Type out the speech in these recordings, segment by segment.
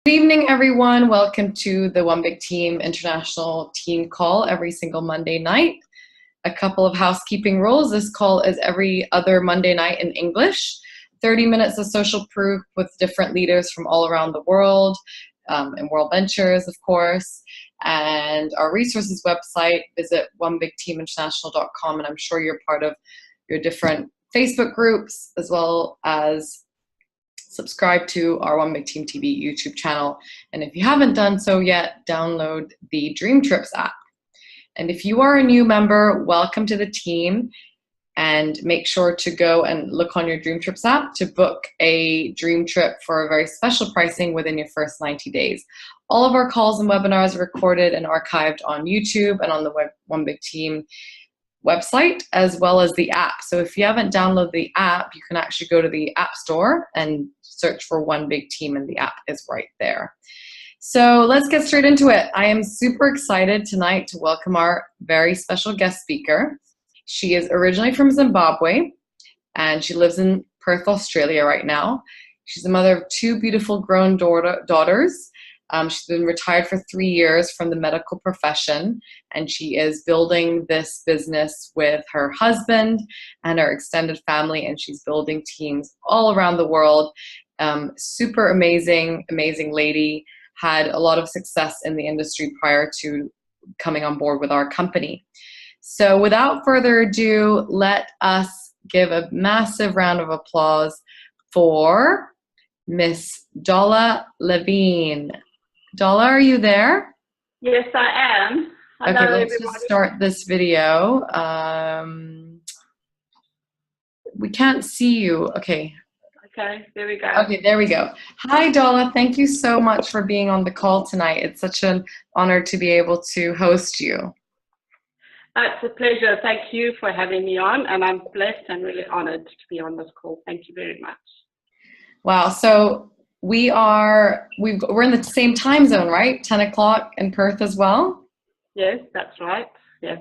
Good evening, everyone. Welcome to the One Big Team International Team Call every single Monday night. A couple of housekeeping rules. This call is every other Monday night in English. 30 minutes of social proof with different leaders from all around the world, and World Ventures, of course. And our resources website, visit onebigteaminternational.com, and I'm sure you're part of your different Facebook groups, as well as subscribe to our One Big Team TV YouTube channel. And if you haven't done so yet, download the Dream Trips app. And if you are a new member, welcome to the team. And make sure to go and look on your Dream Trips app to book a dream trip for a very special pricing within your first 90 days. All of our calls and webinars are recorded and archived on YouTube and on the One Big Team website, as well as the app. So if you haven't downloaded the app, you can actually go to the App Store and search for One Big Team, and the app is right there. So let's get straight into it. I am super excited tonight to welcome our very special guest speaker. She is originally from Zimbabwe, and she lives in Perth, Australia right now. She's the mother of two beautiful grown daughters. She's been retired for 3 years from the medical profession, and she is building this business with her husband and her extended family, and she's building teams all around the world. Super amazing lady, had a lot of success in the industry prior to coming on board with our company. So without further ado, let us give a massive round of applause for Miss Dolla Levin. Dolla, are you there? Yes, I am. Hello, okay, let's everybody. just start this video. We can't see you. Okay. Okay, there we go. Okay, there we go. Hi, Dolla. Thank you so much for being on the call tonight. It's such an honor to be able to host you. It's a pleasure. Thank you for having me on, and I'm blessed and really honored to be on this call. Thank you very much. Wow. So we're in the same time zone, right? 10 o'clock in Perth as well? Yes, that's right. Yes.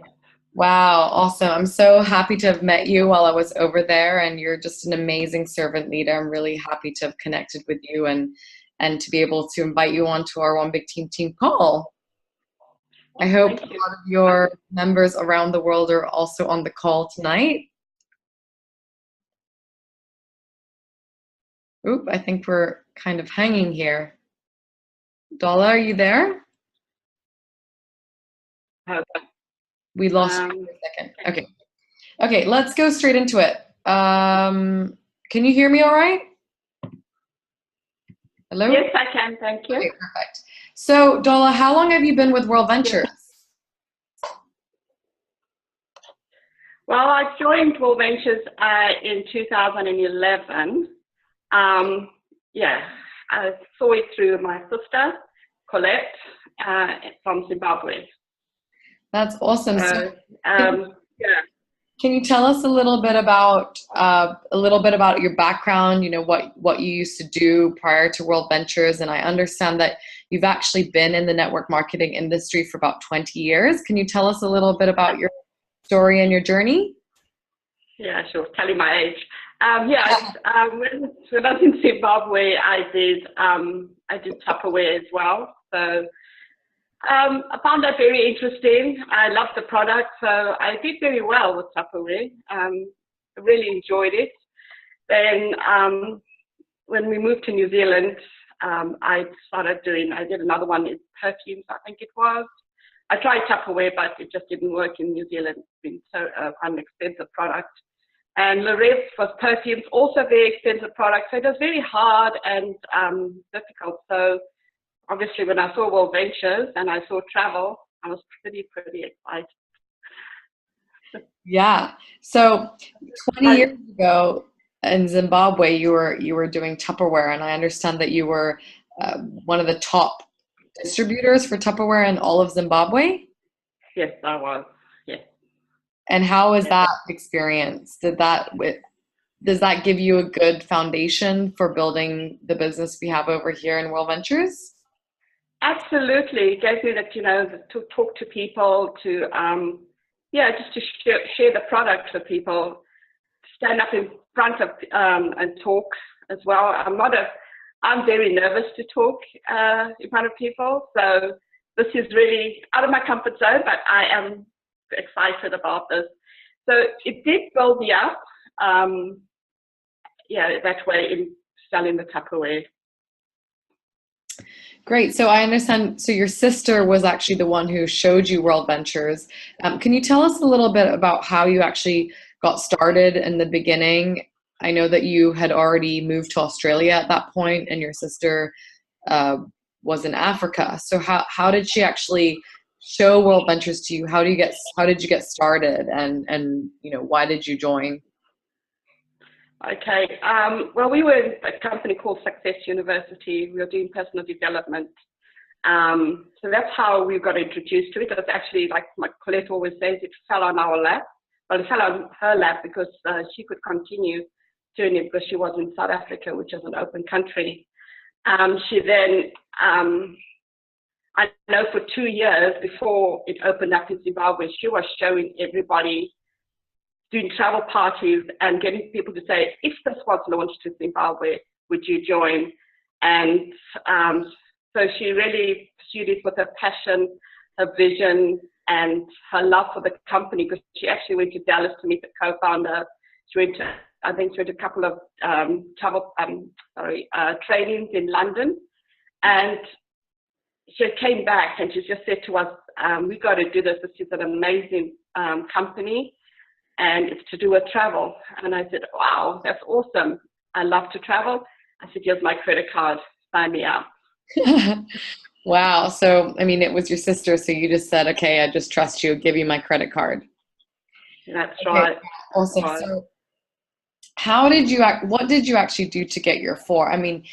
Wow, awesome. I'm so happy to have met you while I was over there, and you're just an amazing servant leader. I'm really happy to have connected with you and to be able to invite you onto our One Big Team call. I hope a lot of your members around the world are also on the call tonight. Oop, I think we're kind of hanging here. Dolla, are you there? Okay. We lost you for a second. Okay, let's go straight into it. Can you hear me all right? Hello? Yes, I can. Thank you. Okay, perfect. So, Dolla, how long have you been with World Ventures? Well, I joined World Ventures in 2011. I saw it through my sister, Colette, from Zimbabwe. That's awesome. Can you tell us a little bit about your background? You know, what you used to do prior to World Ventures, and I understand that you've actually been in the network marketing industry for about 20 years. Can you tell us a little bit about your story and your journey? Yeah, sure. Tell you my age. When I was in Zimbabwe, I did Tupperware as well. So I found that very interesting. I loved the product, so I did very well with Tupperware. I really enjoyed it. Then when we moved to New Zealand, I did another one in perfumes, I think it was. I tried Tupperware, but it just didn't work in New Zealand. It's been so an expensive product. And the rest was perfumes, also very expensive product. So it was very hard and difficult. So obviously when I saw World Ventures and I saw travel, I was pretty excited. Yeah. So 20 years ago in Zimbabwe, you were doing Tupperware, and I understand that you were one of the top distributors for Tupperware in all of Zimbabwe? Yes, I was. Yes. And how was that experience? Does that give you a good foundation for building the business we have over here in World Ventures? Absolutely. It gave me that, to talk to people, to just to share the product with people, stand up in front of and talk as well. I'm very nervous to talk in front of people. So this is really out of my comfort zone, but I am excited about this. So it did build me up, that way in selling the Tupperware. Great. So I understand. So your sister was actually the one who showed you World Ventures. Can you tell us a little bit about how you actually got started in the beginning? I know that you had already moved to Australia at that point, and your sister was in Africa. So how did she actually show World Ventures to you? How did you get started, and why did you join? Okay. Well, we were in a company called Success University. We were doing personal development. So that's how we got introduced to it. It was actually, like my Colette always says, it fell on our lap. Well, it fell on her lap because she could continue doing it because she was in South Africa, which is an open country. She then, I know for 2 years before it opened up in Zimbabwe, she was showing everybody, doing travel parties and getting people to say, if this was launched in Zimbabwe, would you join? And so she really pursued it with her passion, her vision, and her love for the company, because she actually went to Dallas to meet the co-founder. She went to, I think she went to a couple of trainings in London. And she came back and she just said to us, we got to do this. This is an amazing company, and it's to do with travel. And I said, wow, that's awesome. I love to travel. I said, here's my credit card, sign me up. Wow. So, I mean, it was your sister, so you just said, okay, I just trust you, give you my credit card. That's right. Awesome. Right. So what did you actually do to get your 4? I mean,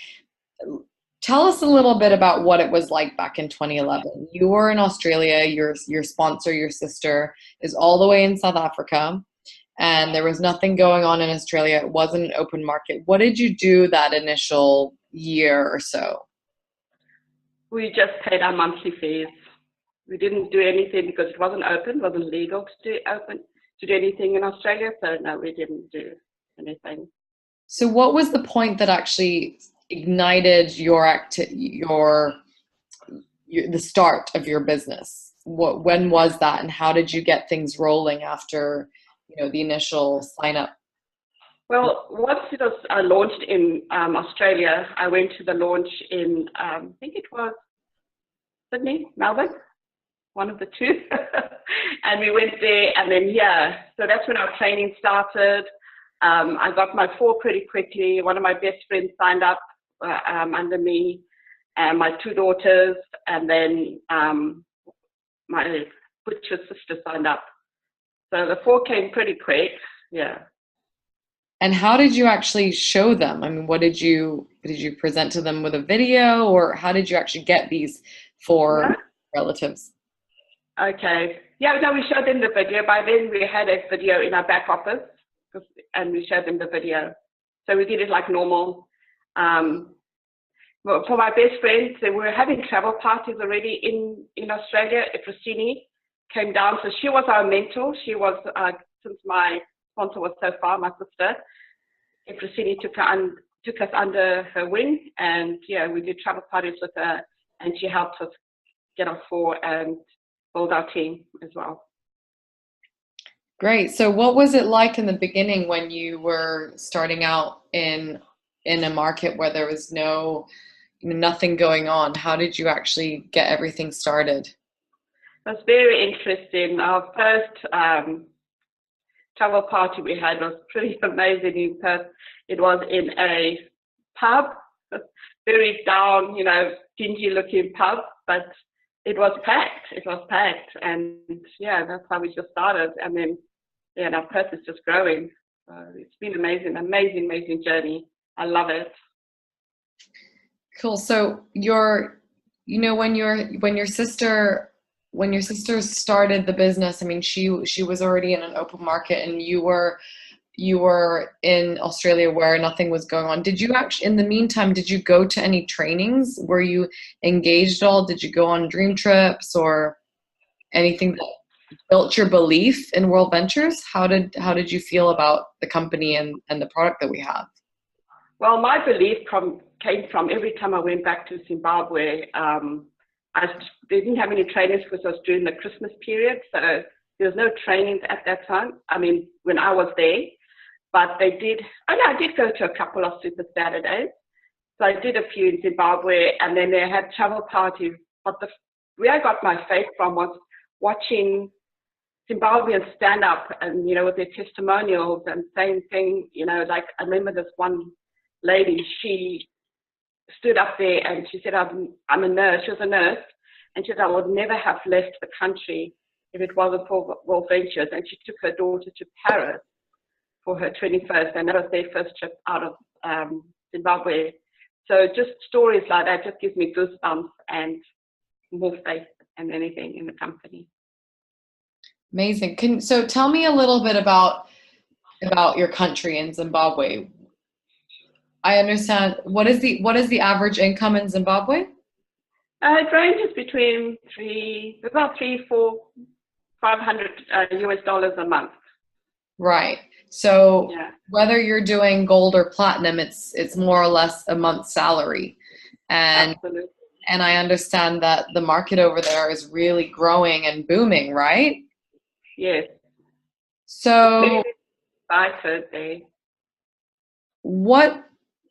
tell us a little bit about what it was like back in 2011. You were in Australia, your sponsor, your sister, is all the way in South Africa, and there was nothing going on in Australia. It wasn't an open market. What did you do that initial year or so? We just paid our monthly fees. We didn't do anything because it wasn't open, wasn't legal to do anything in Australia. So no, we didn't do anything. So what was the point that actually ignited the start of your business? When was that, and how did you get things rolling after the initial sign up? Well, once it was launched in Australia, I went to the launch in I think it was Sydney, Melbourne, one of the two. And we went there, and then so that's when our training started. I got my 4 pretty quickly. One of my best friends signed up under me, and my 2 daughters, and then my butcher sister signed up. So the 4 came pretty quick, yeah. And how did you actually show them? I mean, did you present to them with a video, or how did you actually get these 4 relatives? Okay. Yeah, no, we showed them the video. By then we had a video in our back office, and we showed them the video. So we did it like normal. Well, for my best friends, we were having travel parties already in Australia. Christina came down. So she was our mentor. She was, since my sponsor was so far, my sister, Christina took us under her wing, and we did travel parties with her, and she helped us get us 4 and build our team as well. Great. So what was it like in the beginning when you were starting out in a market where there was nothing going on? How did you actually get everything started? It was very interesting. Our first travel party we had was pretty amazing in Perth. It was in a pub, very down, dingy looking pub, but it was packed. It was packed, and that's how we just started. And then, now Perth is just growing. It's been amazing, amazing journey. I love it. Cool. So when your sister started the business, I mean, she was already in an open market, and you were in Australia where nothing was going on. Did you actually, in the meantime, did you go to any trainings? Were you engaged at all? Did you go on dream trips or anything that built your belief in World Ventures? How did you feel about the company and the product that we have? Well, my belief came from every time I went back to Zimbabwe. They didn't have any trainings because it was during the Christmas period, so there was no trainings at that time. I mean, when I was there, but they did. Oh no, I did go to a couple of Super Saturdays. So I did a few in Zimbabwe, and then they had travel parties. But where I got my faith from was watching Zimbabweans stand up and, with their testimonials and saying things, like I remember this one lady, she stood up there and she said, I'm a nurse. She was a nurse. And she said, I would never have left the country if it wasn't for World Ventures. And she took her daughter to Paris for her 21st, and that was their first trip out of Zimbabwe. So just stories like that just gives me goosebumps and more faith than anything in the company. Amazing. So tell me a little bit about your country in Zimbabwe. I understand. What is the average income in Zimbabwe? It ranges between about $500 US a month. Right. So whether you're doing gold or platinum, it's more or less a month's salary. And absolutely. And I understand that the market over there is really growing and booming, right? Yes. So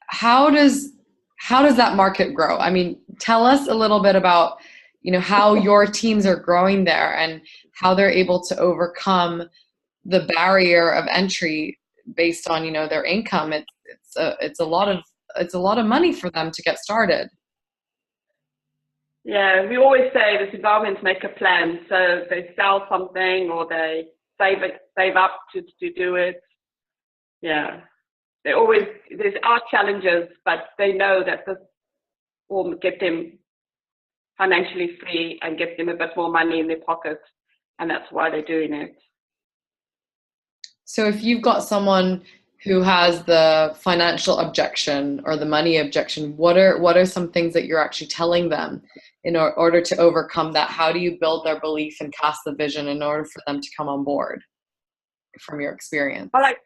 how does that market grow? I mean, tell us a little bit about, how your teams are growing there and how they're able to overcome the barrier of entry based on, their income. It's a lot of money for them to get started. Yeah, we always say the Zimbabweans make a plan. So they sell something or they save up to do it. Yeah. There's our challenges, but they know that this will get them financially free and get them a bit more money in their pockets. And that's why they're doing it. So if you've got someone who has the financial objection or the money objection, what are some things that you're actually telling them in order to overcome that? How do you build their belief and cast the vision in order for them to come on board, from your experience? Well, like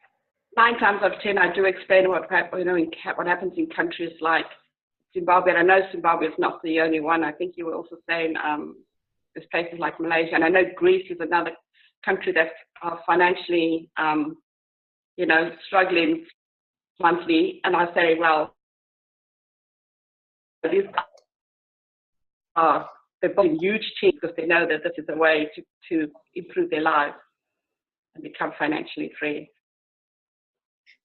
9 times out of 10, I do explain what happens in countries like Zimbabwe. And I know Zimbabwe is not the only one. I think you were also saying there's places like Malaysia. And I know Greece is another country that are financially, struggling monthly. And I say, well, these they're building huge teams because they know that this is a way to improve their lives and become financially free.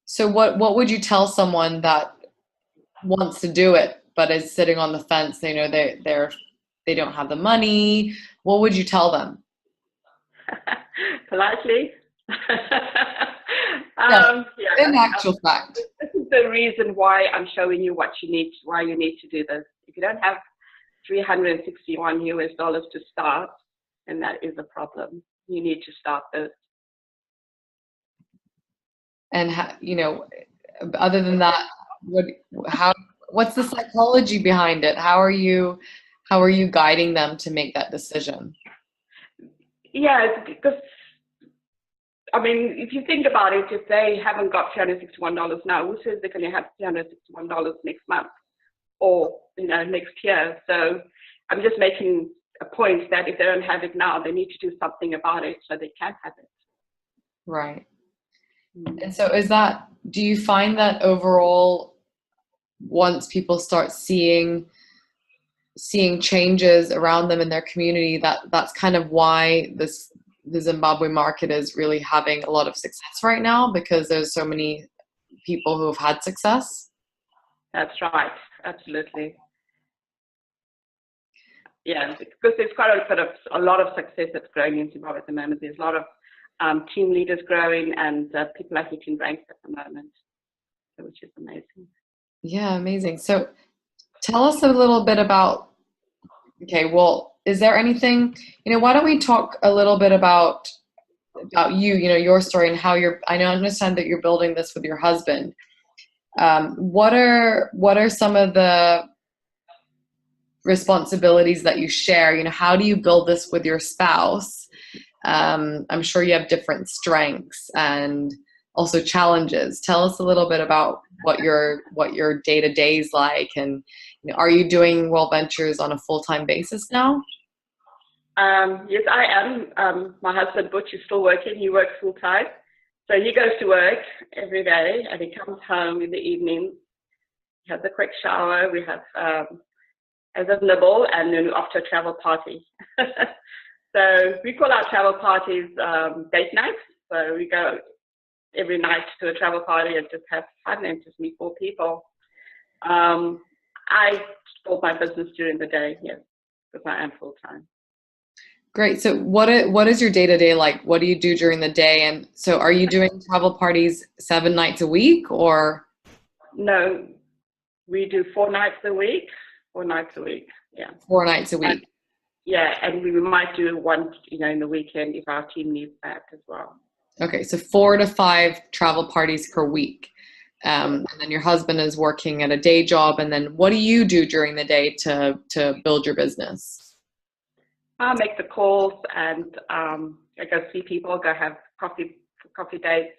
So what would you tell someone that wants to do it but is sitting on the fence? They know they don't have the money. What would you tell them? Politely. In actual fact, this is the reason why I'm showing you why you need to do this. If you don't have $361 US to start, then that is a problem. You need to start this. And other than that, what's the psychology behind it? How are you guiding them to make that decision? Yeah, because if you think about it, if they haven't got $361 now, who says they're going to have $361 next month or next year? So I'm just making a point that if they don't have it now, they need to do something about it so they can have it. Right. And so do you find that overall, once people start seeing changes around them in their community, that's kind of why the Zimbabwe market is really having a lot of success right now, because there's so many people who have had success? That's right. Absolutely. Yeah, because there's quite a lot of success that's growing in Zimbabwe at the moment. There's a lot of team leaders growing and people are hitting ranks at the moment, which is amazing. Yeah, amazing. So tell us a little bit about, is there anything, why don't we talk a little bit about you, your story and how I understand that you're building this with your husband. What are some of the responsibilities that you share? How do you build this with your spouse? I'm sure you have different strengths, and also challenges. Tell us a little bit about what your day-to-day is like, and are you doing World Ventures on a full-time basis now? Yes, I am. My husband Butch is still working. He works full time, so he goes to work every day, and he comes home in the evening. He has a quick shower. We have as a nibble, and then we're off to a travel party. So we call our travel parties date nights. So we go every night to a travel party and just have fun and just meet more people. I build my business during the day, yes, because I am full time. Great. So what is your day-to-day like? What do you do during the day? And so are you doing travel parties 7 nights a week, or? No, we do 4 nights a week. 4 nights a week, yeah. 4 nights a week. And we might do one, in the weekend if our team needs that as well. Okay, so 4 to 5 travel parties per week. And then your husband is working at a day job. And then what do you do during the day to build your business? I make the calls, and I go see people, go have coffee dates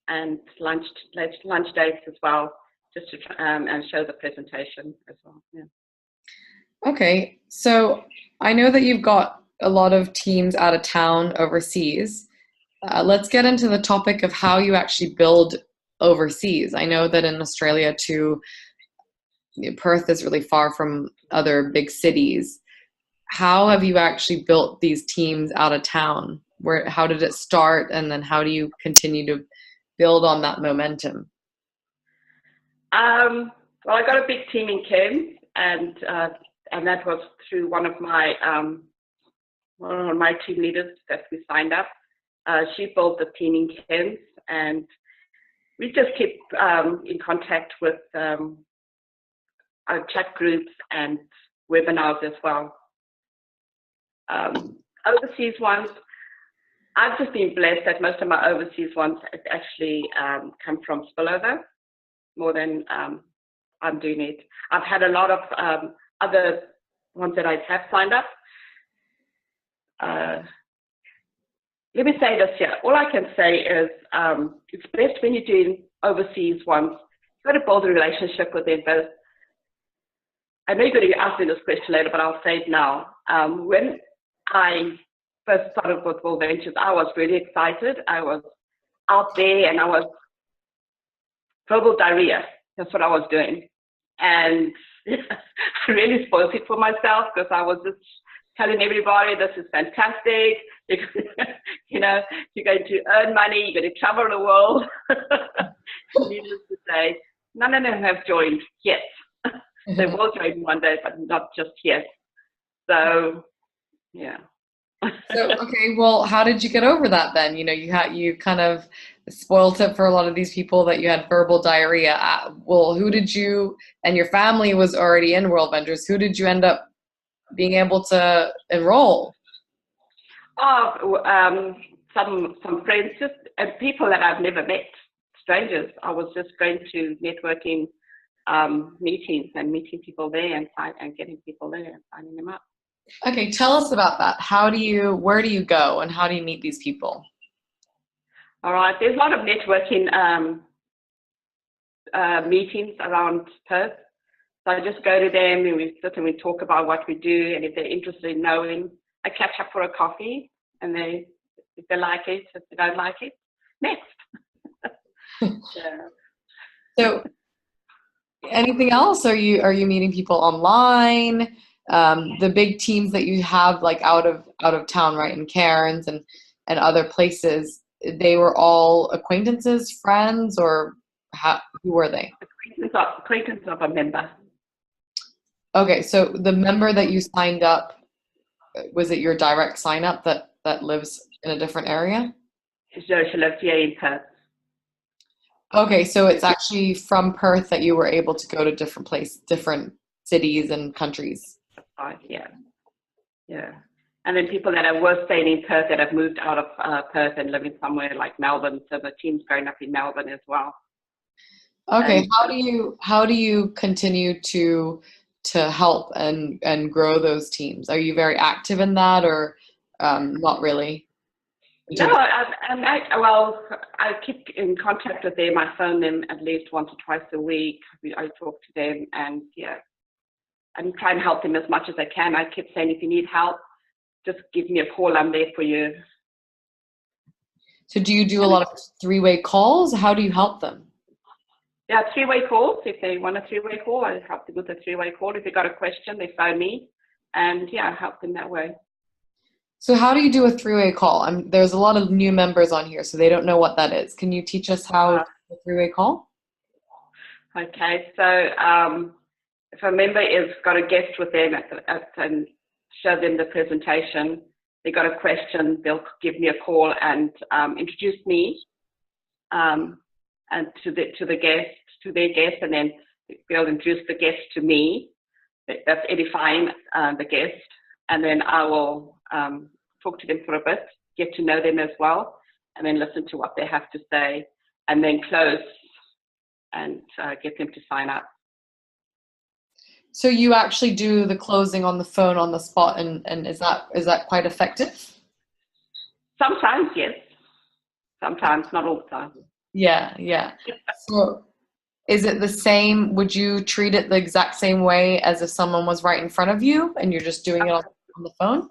and lunch dates as well, just to and show the presentation as well. Yeah. Okay, so I know that you've got a lot of teams out of town overseas. Let's get into the topic of how you actually build overseas. I know that in Australia too, Perth is really far from other big cities. How have you actually built these teams out of town? How did it start, and then how do you continue to build on that momentum? Well, I got a big team in Cairns, and that was through one of my team leaders that we signed up. She built the team in Cairns, and we just keep in contact with our chat groups and webinars as well. Overseas ones, I've just been blessed that most of my overseas ones actually come from spillover more than I'm doing it. I've had a lot of other ones that I have signed up. Let me say this here. All I can say is it's best when you're doing overseas ones, you've got to build a relationship with them both. I know you're going to ask me this question later, but I'll say it now. When I first started with World Ventures, I was really excited. I was out there, and I was verbal diarrhea. That's what I was doing. And I really spoiled it for myself, because I was just telling everybody, this is fantastic. You're going to earn money. You're going to travel the world. Needless to say, none of them have joined yet. They will join one day, but not just yet. So, yeah. So, okay, well, how did you get over that then? You kind of spoiled it for a lot of these people that you had verbal diarrhea. Well, who did you, and your family was already in World Ventures, who did you end up being able to enroll? Some friends, just people that I've never met, strangers. I was just going to networking meetings and meeting people there and getting people there and signing them up. Okay, tell us about that. Where do you go, and how do you meet these people? All right, there's a lot of networking meetings around Perth. So I just go to them, and we sit and we talk about what we do, and if they're interested in knowing, I catch up for a coffee, and if they like it, if they don't like it, next. Yeah. So, anything else? Are you meeting people online? The big teams that you have, like out of town, right, in Cairns and other places, they were all acquaintances, friends, or who were they? Acquaintance of a member. Okay, so the member that you signed up, was it your direct sign up that lives in a different area? She lives here in Perth. Okay, so it's actually from Perth that you were able to go to different cities and countries. Yeah. And then people that were staying in Perth that have moved out of Perth and living somewhere like Melbourne. So the team's going up in Melbourne as well. Okay, how do you continue to help and grow those teams? Are you very active in that, or not really? No, well, I keep in contact with them. I phone them at least once or twice a week. I talk to them, and yeah, and try and help them as much as I can. I keep saying, if you need help, just give me a call. I'm there for you. So do you do a lot of three-way calls? How do you help them? Yeah, three-way calls. If they want a three-way call, I help them with a three-way call. If they got a question, they phone me, and yeah, I help them that way. So how do you do a three-way call? There's a lot of new members on here, so they don't know what that is. Can you teach us how to do a three-way call? Okay, so if a member has got a guest with them and show them the presentation, they got a question, they'll give me a call and introduce me and to their guest, and then they'll introduce the guest to me. That's edifying the guest, and then I will talk to them for a bit, get to know them as well, and then listen to what they have to say, and then close and get them to sign up. So you actually do the closing on the phone on the spot, and is that quite effective? Sometimes, yes. Sometimes, not all the time. Yeah, yeah. So is it the same? Would you treat it the exact same way as if someone was right in front of you and you're just doing it on the phone?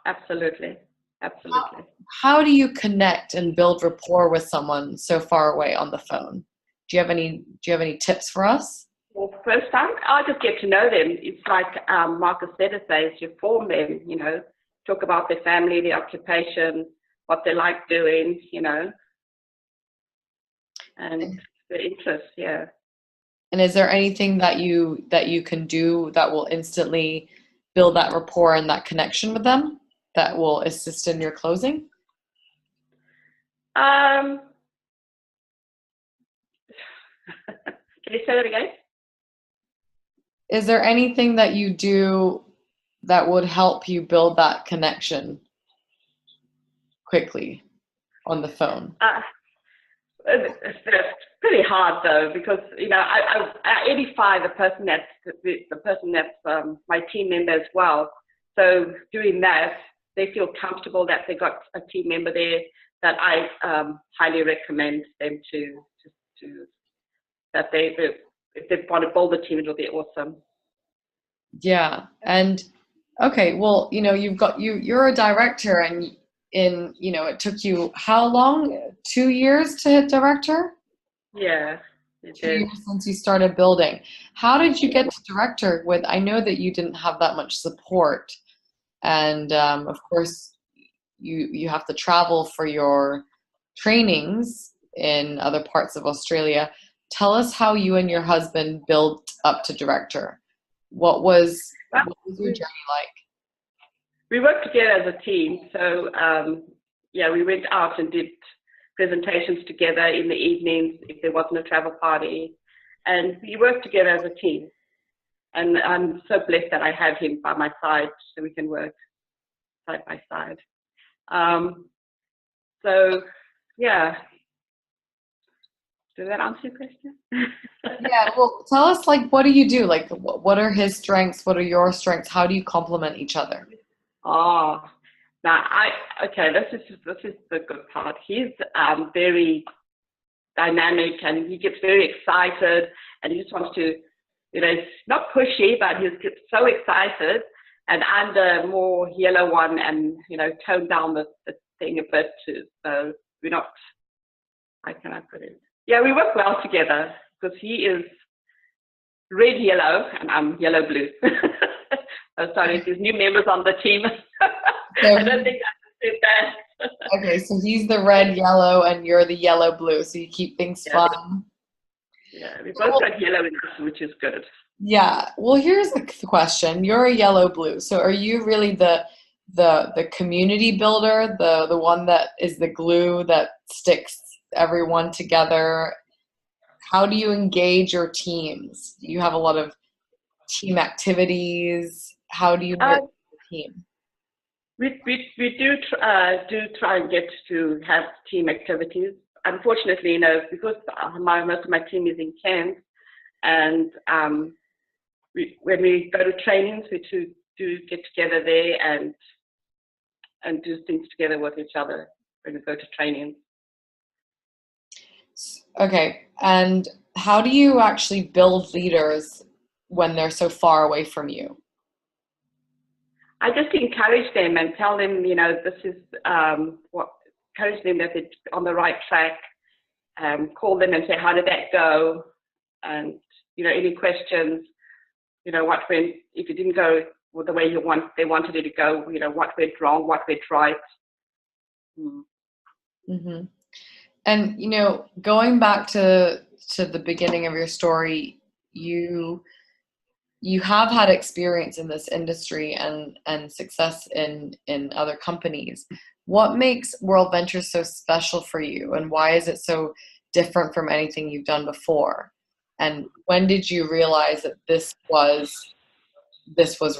Absolutely. Absolutely. How do you connect and build rapport with someone so far away on the phone? Do you have any tips for us? Well, first time, I just get to know them. It's like Marcus Setter says, you form them, talk about their family, their occupation, what they like doing, and their interests, yeah. And is there anything that you can do that will instantly build that rapport and that connection with them that will assist in your closing? Can you say that again? Is there anything that you do that would help you build that connection quickly on the phone? It's pretty hard though, because I edify the person that's my team member as well. So doing that, they feel comfortable that they got a team member there that I highly recommend them to that if they want to build a team, it'll be awesome. Yeah, and okay, well, you're a director, and it took you how long? 2 years to hit director? Yeah, it 2 is. years since you started building. How did you get to director I know that you didn't have that much support, and of course you have to travel for your trainings in other parts of Australia. Tell us how you and your husband built up to director. What was your journey like? We worked together as a team. So, we went out and did presentations together in the evenings if there wasn't a travel party. And we worked together as a team. And I'm so blessed that I have him by my side so we can work side by side. Did that answer your question? Yeah, well, tell us, what do you do? What are his strengths? What are your strengths? How do you complement each other? Oh, now this is the good part. He's very dynamic, and he gets very excited, and he just wants to, not pushy, but he gets so excited. And I'm the more yellow one, and tone down the thing a bit too. So we're not. How can I put it? Yeah, we work well together because he is red yellow and I'm yellow blue. Oh, sorry, there's new members on the team. I don't think I said that. Okay, so he's the red yellow and you're the yellow blue, so you keep things fun. Yeah, we both got yellow in us, which is good. Yeah. Well, here's the question. You're a yellow blue, so are you really the community builder, the one that is the glue that sticks everyone together? How do you engage your teams? Do you have a lot of team activities? How do you work with the team? We do try and get to have team activities. Unfortunately, because most of my team is in Cairns, and when we go to trainings, we do get together there and do things together with each other. when we go to training. Okay, and how do you actually build leaders when they're so far away from you? I just encourage them and tell them, this is encourage them that they're on the right track. Call them and say, how did that go? And, any questions, if it didn't go the way they wanted it to go, what went wrong, what went right. Mm-hmm. And, going back to the beginning of your story, you have had experience in this industry and success in other companies. What makes World Ventures so special for you, and why is it so different from anything you've done before? And when did you realize that this was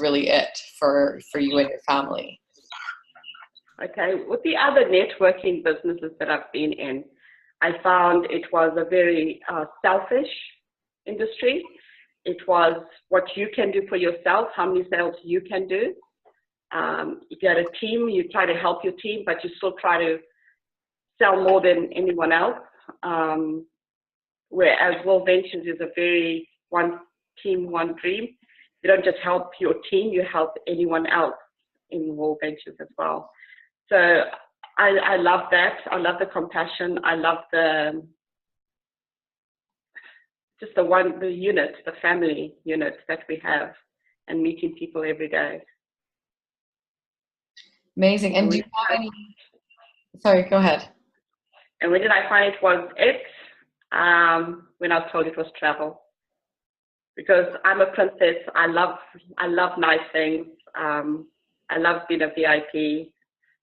really it for you and your family? Okay, with the other networking businesses that I've been in, I found it was a very selfish industry. It was what you can do for yourself, how many sales you can do. If you had a team, you try to help your team, but you still try to sell more than anyone else. Whereas World Ventures is a very one team, one dream. You don't just help your team, you help anyone else in World Ventures as well. So I love that. I love the compassion. I love the unit, the family unit that we have, and meeting people every day. Amazing. And do you have any? Sorry, go ahead. And when did I find it was it? When I was told it was travel. Because I'm a princess. I love nice things. I love being a VIP.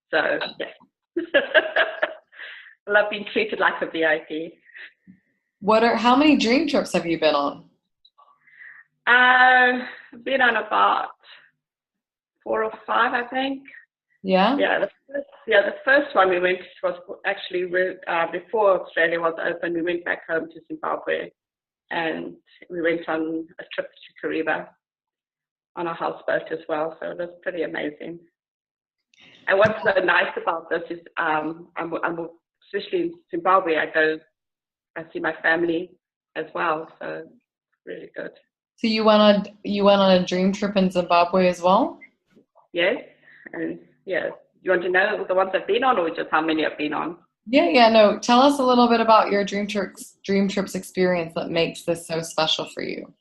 So yes. I love being treated like a VIP. How many dream trips have you been on? I've been on about 4 or 5, I think. Yeah? Yeah, the first one we went was actually before Australia was open. We went back home to Zimbabwe, and we went on a trip to Kariba on a houseboat as well. So it was pretty amazing. And what's so nice about this is, I'm especially in Zimbabwe, I see my family as well. So really good. So you went on a dream trip in Zimbabwe as well? Yes, and yes. You want to know the ones I've been on, or just how many I've been on? Yeah, no. Tell us a little bit about your dream trips experience that makes this so special for you.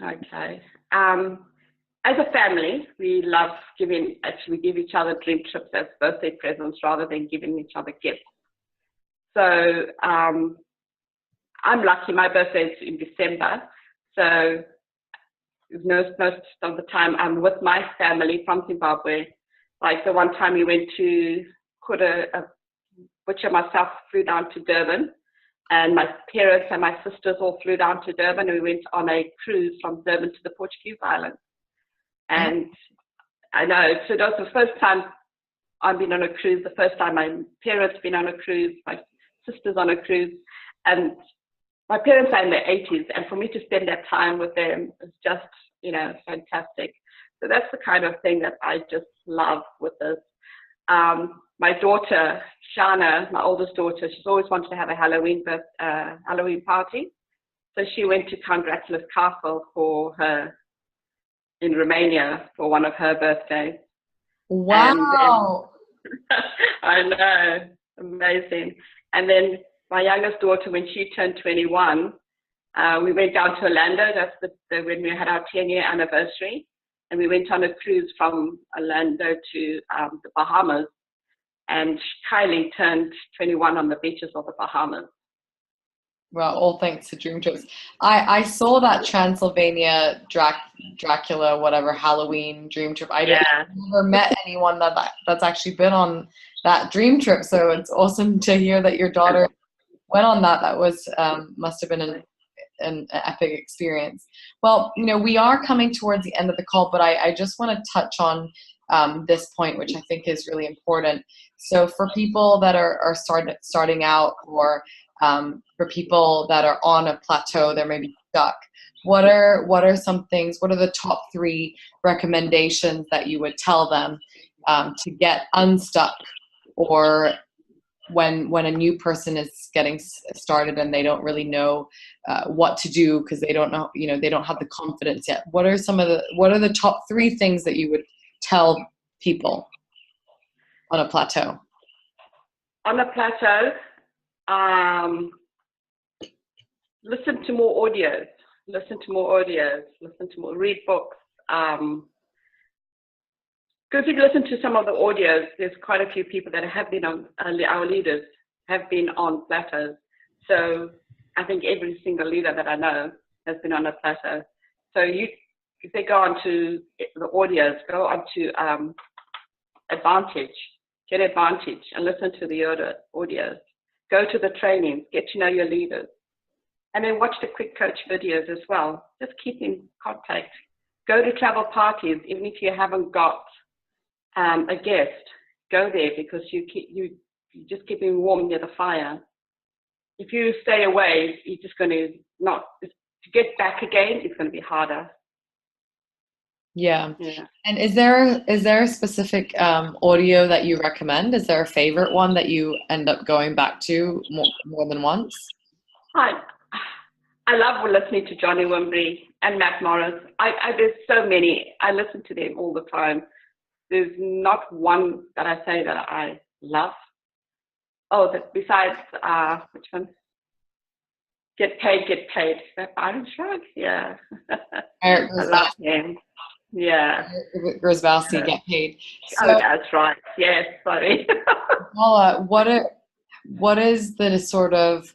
Okay. As a family, we love we give each other dream trips as birthday presents rather than giving each other gifts. So I'm lucky, my birthday is in December. So most of the time I'm with my family from Zimbabwe. Like the one time we went to Butcher myself flew down to Durban, and my parents and my sisters all flew down to Durban, and we went on a cruise from Durban to the Portuguese islands. And I know, so that was the first time I've been on a cruise, the first time my parents been on a cruise, my sisters on a cruise, and my parents are in their 80s, and for me to spend that time with them is just, fantastic. So that's the kind of thing that I just love with this. My daughter, Shana, my oldest daughter, she's always wanted to have a Halloween party. So she went to Count Dracula's castle in Romania for one of her birthdays. Wow. I know, amazing. And then my youngest daughter, when she turned 21, we went down to Orlando. That's when we had our 10-year anniversary. And we went on a cruise from Orlando to the Bahamas. And Kylie turned 21 on the beaches of the Bahamas. Well, all thanks to dream trips. I saw that Transylvania Dracula, whatever, Halloween dream trip. I've never met anyone that's actually been on that dream trip. So it's awesome to hear that your daughter went on that. That was must have been an epic experience. Well, we are coming towards the end of the call, but I just want to touch on this point, which I think is really important. So for people that are starting out, or for people that are on a plateau, they're maybe stuck, what are some things, what are the top 3 recommendations that you would tell them to get unstuck, or when a new person is getting started and they don't really know what to do because they don't know, they don't have the confidence yet. What are the top 3 things that you would tell people on a plateau? On a plateau, listen to more audios, read books. Because if you listen to some of the audios, there's quite a few people that have been on, our leaders have been on plateaus. So I think every single leader that I know has been on a plateau. So if they go onto the audios, go onto get Advantage and listen to the audios. Go to the trainings, get to know your leaders. And then watch the quick coach videos as well. Just keep in contact. Go to travel parties, even if you haven't got a guest. Go there because you just keeping warm near the fire. If you stay away, you're just going to get back again. It's going to be harder. Yeah. And is there a specific audio that you recommend? Is there a favorite one that you end up going back to more than once? I love listening to Johnny Wimbrey and Matt Morris. There's so many. I listen to them all the time. There's not one that I say that I love. Oh, besides, which one? Get Paid. I'm sure. Yeah. I love him. Yeah. Grozbowski, Get Paid. So, oh, that's right. Yes, sorry. Paula, what is the sort of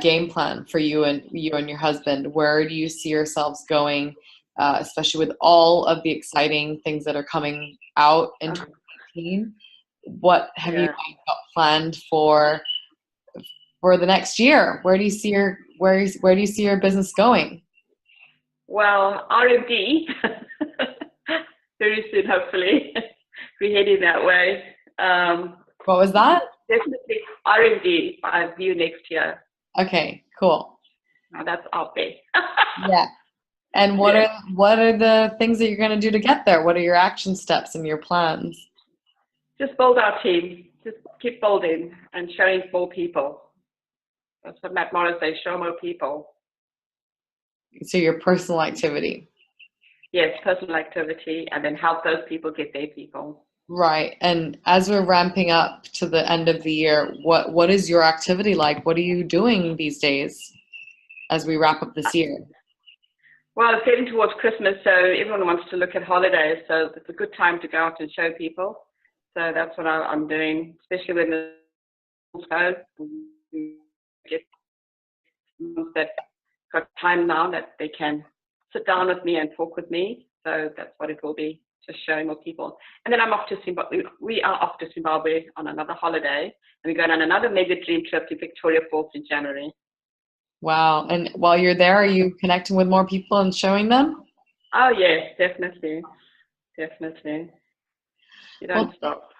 game plan for you and your husband? Where do you see yourselves going, especially with all of the exciting things that are coming out in 2018? What have you got planned for the next year? Where do you see your business going? Well, R&D very soon, hopefully. We're heading that way. What was that? Definitely R&D. I view next year. Okay, cool. Now that's out there. Yeah. And what are the things that you're going to do to get there? What are your action steps and your plans? Just build our team. Just keep building and showing more people. That's what Matt Morris says, show more people. So your personal activity. Yes, personal activity, and then help those people get their people. Right. And as we're ramping up to the end of the year, what is your activity like? What are you doing these days as we wrap up this year? Well, it's getting towards Christmas, so everyone wants to look at holidays, so it's a good time to go out and show people. So that's what I'm doing, especially when the schools go. Get that got time now that they can sit down with me and talk with me. So that's what it will be, just showing more people. And then I'm off to Zimbabwe. We are off to Zimbabwe on another holiday, and we're going on another mega dream trip to Victoria Falls in January. Wow. And while you're there, are you connecting with more people and showing them? Oh, yes, definitely. Definitely. You don't stop.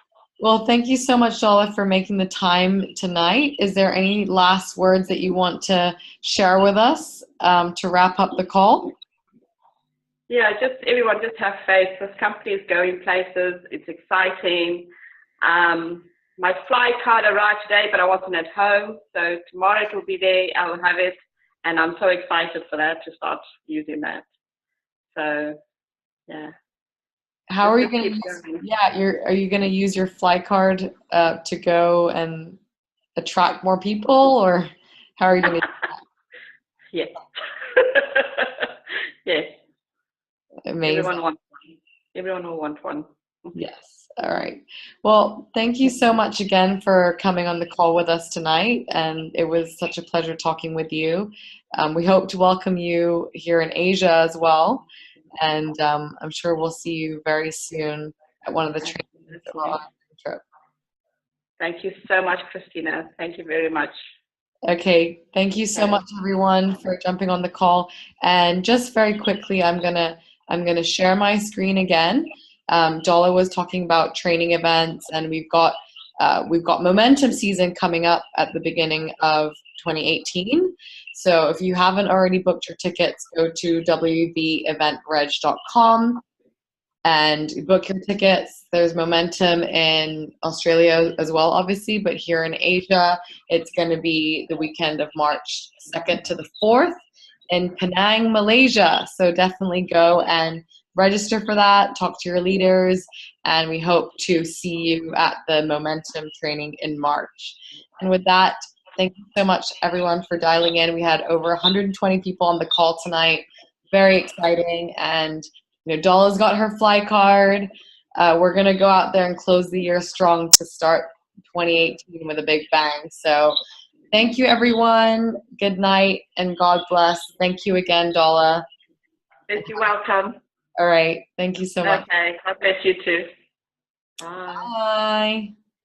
Well, thank you so much, Dolla, for making the time tonight. Is there any last words that you want to share with us to wrap up the call? Yeah, everyone just have faith. This company is going places. It's exciting. My flight card arrived today, but I wasn't at home. So tomorrow it will be there. I'll have it. And I'm so excited for that, to start using that. So, yeah. How are you going to are you going to use your fly card to go and attract more people, or how are you going to do that? Yes. Yes. Amazing. Everyone wants one. Everyone will want one. Yes. All right. Well, thank you so much again for coming on the call with us tonight, and it was such a pleasure talking with you. We hope to welcome you here in Asia as well. And I'm sure we'll see you very soon at one of the trainings that we're on the trip. Thank you so much, Christina. Thank you very much. Okay. Thank you so much, everyone, for jumping on the call. And just very quickly, I'm gonna share my screen again. Dolla was talking about training events, and we've got Momentum season coming up at the beginning of 2018. So if you haven't already booked your tickets, go to wveventreg.com and book your tickets. There's momentum in Australia as well, obviously, but here in Asia, it's going to be the weekend of March 2nd to the 4th in Penang, Malaysia. So definitely go and register for that, talk to your leaders, and we hope to see you at the momentum training in March. And with that, thank you so much, everyone, for dialing in. We had over 120 people on the call tonight. Very exciting. And Dolla's got her fly card. We're going to go out there and close the year strong to start 2018 with a big bang. So thank you, everyone. Good night and God bless. Thank you again, Dolla. You're welcome. All right. Thank you so much. Okay. God bless you too. Bye. Bye.